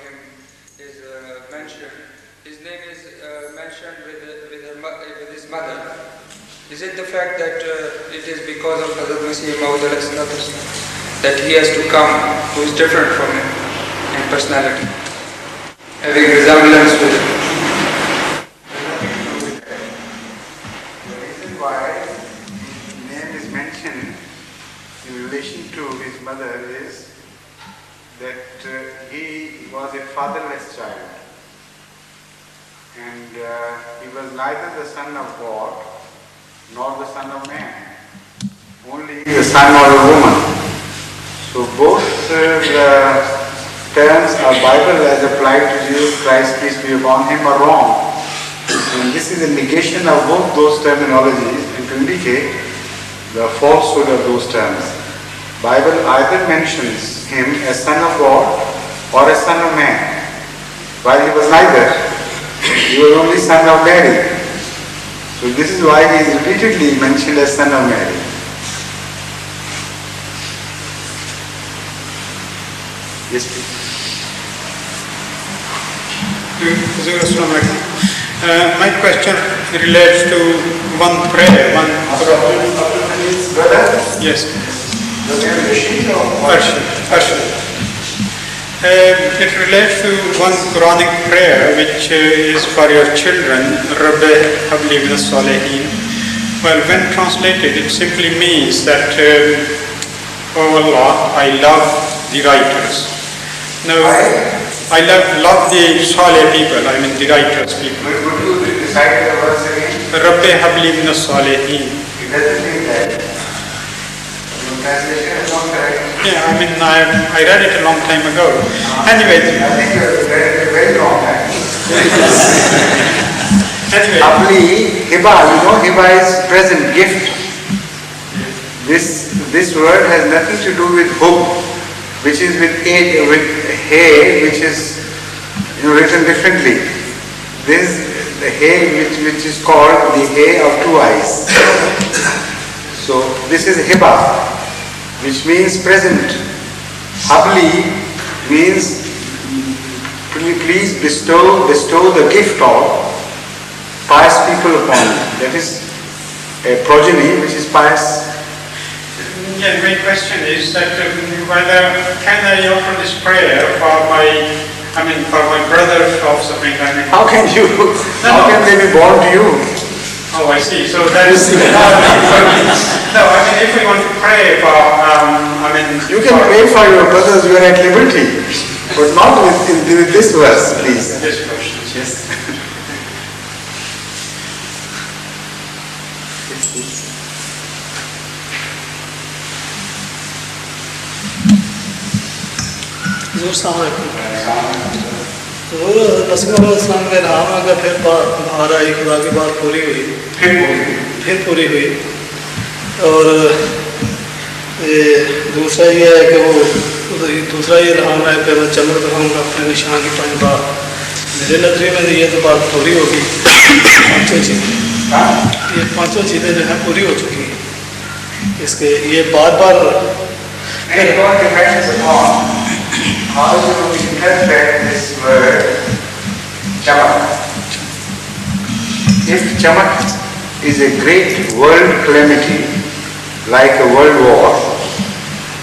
him is mentioned. His name is mentioned with his mother. Is it the fact that it is because of Hazrat Masih Maud that he has to come, who is different from him in personality, having resemblance to him? The reason why his name is mentioned in relation to his mother is that he was a fatherless child, and he was neither the son of God nor the son of man, only the son of a woman. So both the terms of Bible as applied to Jesus Christ, peace be upon him, are wrong. And this is a negation of both those terminologies and to indicate the falsehood of those terms. Bible either mentions him as son of God or as son of man, while he was neither. He was only son of Mary. So this is why he is repeatedly mentioned as son of Mary. Yes, please. My question relates to one prayer, one brother? Yes. Arshad. It relates to one Quranic prayer which is for your children, Rabbi Habli min as-Salihin. Well, when translated, it simply means that, oh Allah, I love the writers. Now, I love the Salih people, I mean the writers people. Would you recite the verse again? Rabbi Habli min as-Salihin. It doesn't mean that. The translation is not correct. Yeah, I mean, I read it a long time ago. Anyway. I think you read it very wrong. Anyway. Habli, hiba, you know, hiba is present, gift. This word has nothing to do with hub, which is with hay, which is written differently. This the hay which is called the hay of two eyes. So this is hiba, which means present. Habli means please bestow the gift of pious people upon me. That is a progeny which is pious. Yeah, my question is that whether can I offer this prayer for my brother's offspring? How can they be born to you? Oh, I see. So that is no. I mean, if we want to pray for, you can pray for your brothers. You are at liberty, but not with this verse, please. This verse. Yes. इस्लाम में रहा का फिर बाहर आई, खुदा की बात पूरी हुई, फिर पूरी हुई। और ये दूसरा ये है कि वो दूसरा ये रहा है कि मैं चमक दिखाऊंगा अपने निशान की 5 बार। मेरे नजरिए में ये तो बात पूरी होगी। ये पांचों चीज़ें जो हैं पूरी हो चुकी हैं। इसके ये बार बार how you interpret this word chamak. If chamak is a great world calamity, like a world war,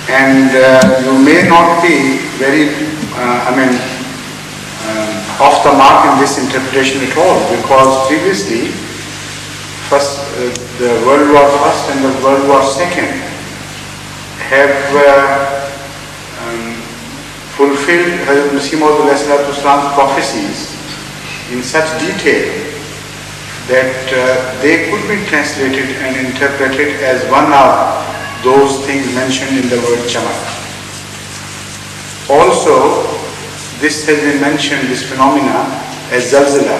and you may not be very, off the mark in this interpretation at all, because previously, first the World War I and the World War II have fulfilled Hazrat Masih Maud prophecies in such detail that they could be translated and interpreted as one of those things mentioned in the word chamak. Also, this has been mentioned, this phenomena, as zalzala,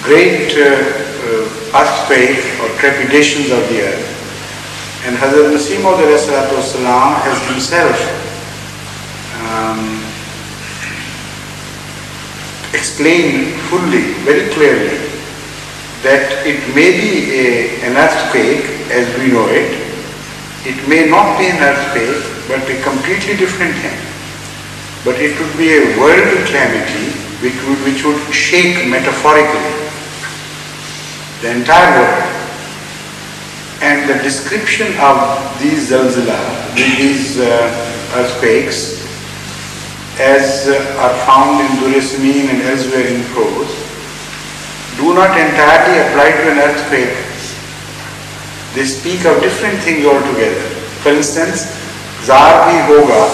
great earthquake or trepidations of the earth. And Hazrat Masih Maud has himself explained fully, very clearly, that it may be an earthquake as we know it may not be an earthquake, but a completely different thing. but it would be a world calamity which would shake metaphorically the entire world. And the description of these zalzala, these earthquakes, as are found in Dur Yasin and elsewhere in prose, do not entirely apply to an earthquake. They speak of different things altogether. For instance, zar bhi hoga,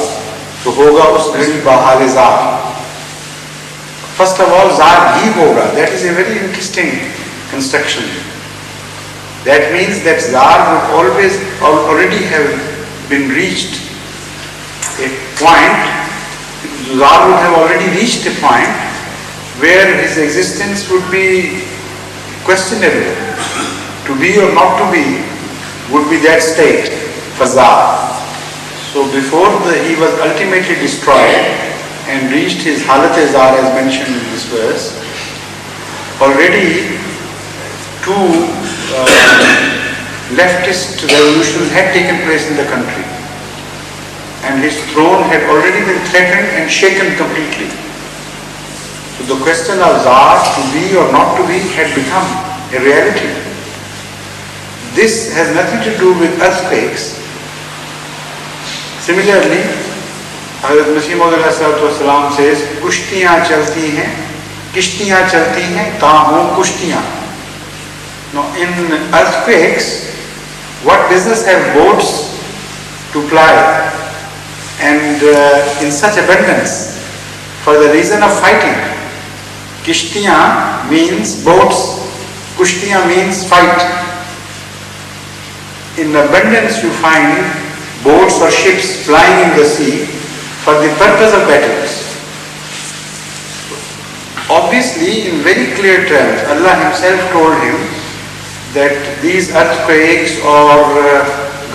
so hoga us ghadi bahale zar. First of all, zar bhi hoga, that is a very interesting construction. That means that zar would already have been reached a point, zar would have already reached a point where his existence would be questionable. To be or not to be would be that state for zar. So before he was ultimately destroyed and reached his halat-e-zar as mentioned in this verse, already two leftist revolutions had taken place in the country, and his throne had already been threatened and shaken completely. So the question of zar, to be or not to be, had become a reality. This has nothing to do with earthquakes. Similarly, Hazrat Masih Maud says, kushtiyan chalti hain, kishtiyan chalti hain, taahum kushtiyan. Now in earthquakes, what business have boats to ply and in such abundance for the reason of fighting? Kishtiyan means boats, kushtiyan means fight. In abundance you find boats or ships flying in the sea for the purpose of battles. Obviously, in very clear terms, Allah Himself told him that these earthquakes or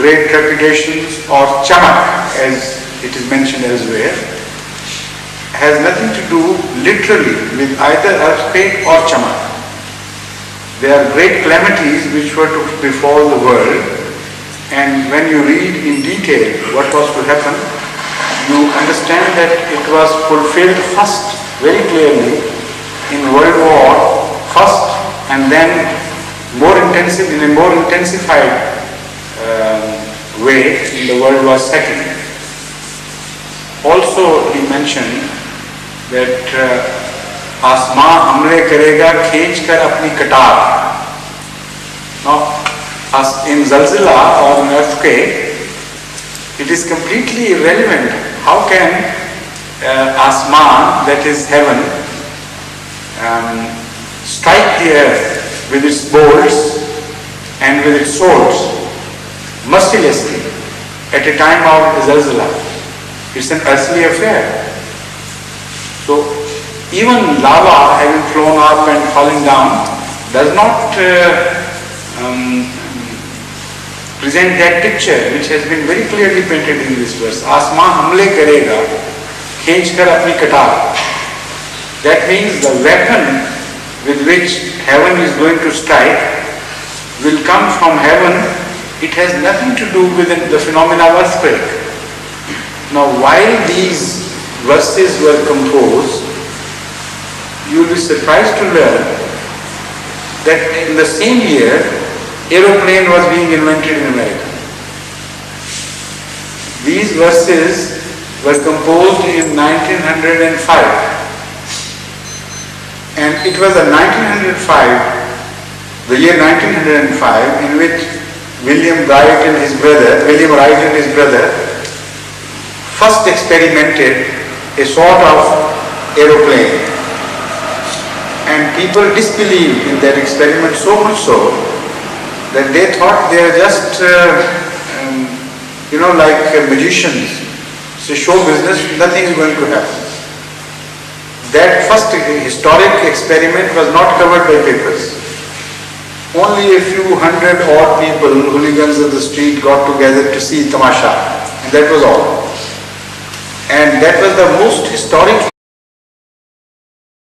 great trepidations or chamak, as it is mentioned elsewhere, has nothing to do literally with either earthquake or chamak. They are great calamities which were to befall the world, and when you read in detail what was to happen, you understand that it was fulfilled first very clearly in World War First, and then in a more intensified way in the World War II. Also he mentioned that आसमां हमले करेगा खींच कर अपनी कटार. Now in zalzala or an earthquake, it is completely irrelevant. How can asman, that is heaven, strike the earth with its bolts and with its swords mercilessly at a time of zalzala? It's an earthly affair. So even lava having flown up and falling down does not present that picture which has been very clearly painted in this verse. Asman hamle karega, khinch kar apni katar. That means the weapon with which heaven is going to strike will come from heaven. It has nothing to do with the phenomena of earthquake. Now while these verses were composed, you will be surprised to learn that in the same year, aeroplane was being invented in America. These verses were composed in 1905, and it was in 1905, the year 1905, in which William Wright and his brother first experimented a sort of aeroplane. And people disbelieved in that experiment so much so that they thought they are just, like magicians. It's a show business, nothing is going to happen. That first historic experiment was not covered by papers. Only a few hundred odd people, hooligans of the street, got together to see tamasha, and that was all. And that was the most historic